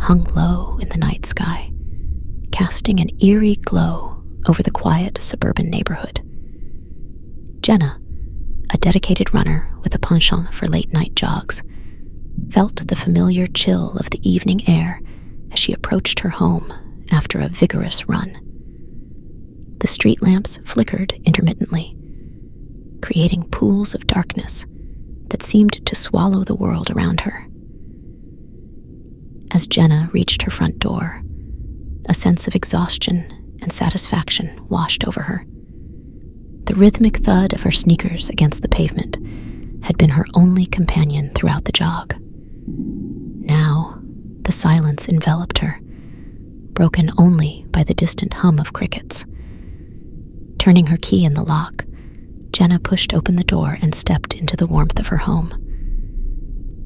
hung low in the night sky, casting an eerie glow over the quiet suburban neighborhood. Jenna, a dedicated runner with a penchant for late-night jogs, felt the familiar chill of the evening air as she approached her home after a vigorous run. The street lamps flickered intermittently, creating pools of darkness that seemed to swallow the world around her. As Jenna reached her front door, a sense of exhaustion and satisfaction washed over her. The rhythmic thud of her sneakers against the pavement had been her only companion throughout the jog. Now, the silence enveloped her, broken only by the distant hum of crickets. Turning her key in the lock, Jenna pushed open the door and stepped into the warmth of her home.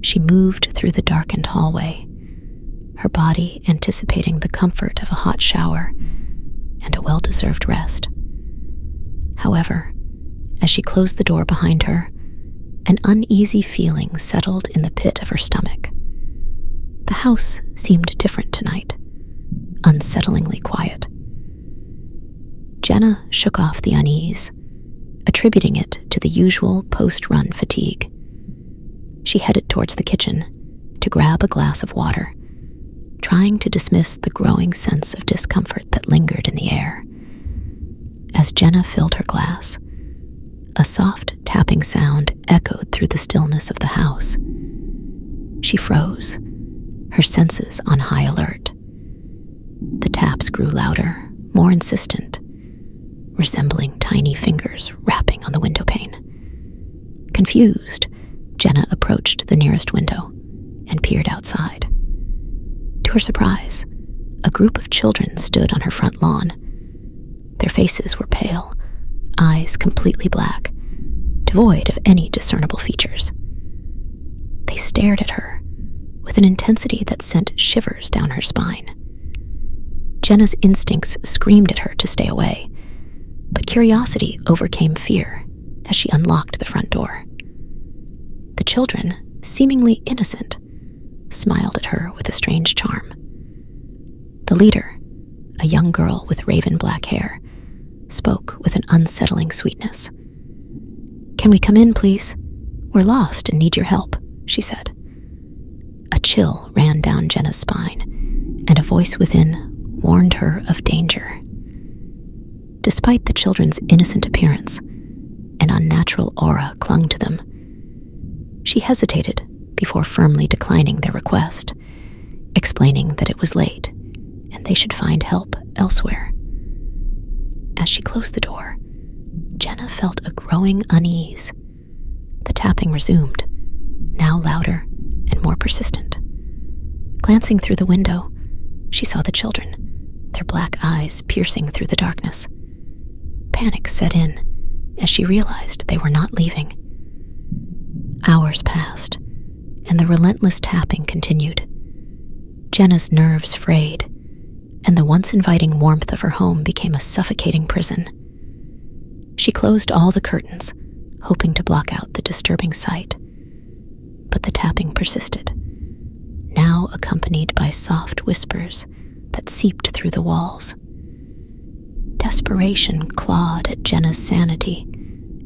She moved through the darkened hallway, her body anticipating the comfort of a hot shower and a well-deserved rest. However, as she closed the door behind her, an uneasy feeling settled in the pit of her stomach. The house seemed different tonight, unsettlingly quiet. Jenna shook off the unease, attributing it to the usual post-run fatigue. She headed towards the kitchen to grab a glass of water, trying to dismiss the growing sense of discomfort that lingered in the air. As Jenna filled her glass, a soft tapping sound echoed through the stillness of the house. She froze, her senses on high alert. The taps grew louder, more insistent, resembling tiny fingers rapping on the window pane. Confused, Jenna approached the nearest window and peered outside. To her surprise, a group of children stood on her front lawn. Their faces were pale, eyes completely black, devoid of any discernible features. They stared at her with an intensity that sent shivers down her spine. Jenna's instincts screamed at her to stay away, but curiosity overcame fear as she unlocked the front door. The children, seemingly innocent, smiled at her with a strange charm. The leader, a young girl with raven black hair, spoke with an unsettling sweetness. "Can we come in, please? We're lost and need your help," she said. A chill ran down Jenna's spine, and a voice within warned her of danger. Despite the children's innocent appearance, an unnatural aura clung to them. She hesitated before firmly declining their request, explaining that it was late and they should find help elsewhere. As she closed the door, Jenna felt a growing unease. The tapping resumed, now louder and more persistent. Glancing through the window, she saw the children, their black eyes piercing through the darkness. Panic set in as she realized they were not leaving. Hours passed, and the relentless tapping continued. Jenna's nerves frayed, and the once inviting warmth of her home became a suffocating prison. She closed all the curtains, hoping to block out the disturbing sight. But the tapping persisted, now accompanied by soft whispers that seeped through the walls. Desperation clawed at Jenna's sanity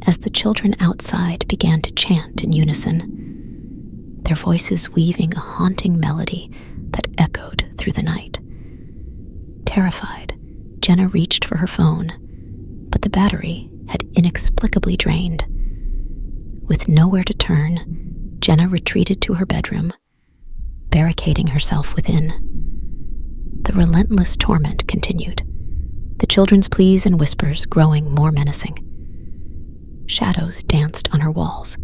as the children outside began to chant in unison, their voices weaving a haunting melody that echoed through the night. Terrified, Jenna reached for her phone, but the battery had inexplicably drained. With nowhere to turn, Jenna retreated to her bedroom, barricading herself within. The relentless torment continued, the children's pleas and whispers growing more menacing. Shadows danced on her walls,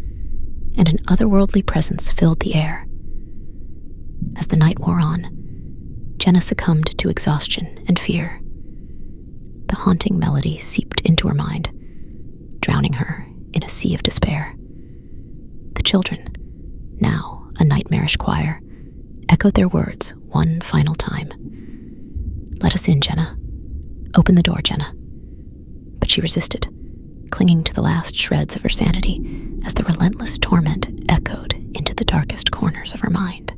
and an otherworldly presence filled the air. As the night wore on, Jenna succumbed to exhaustion and fear. The haunting melody seeped into her mind, drowning her in a sea of despair. The children, now a nightmarish choir, echoed their words one final time. "Let us in, Jenna. Open the door, Jenna." But she resisted, clinging to the last shreds of her sanity as the relentless torment echoed into the darkest corners of her mind.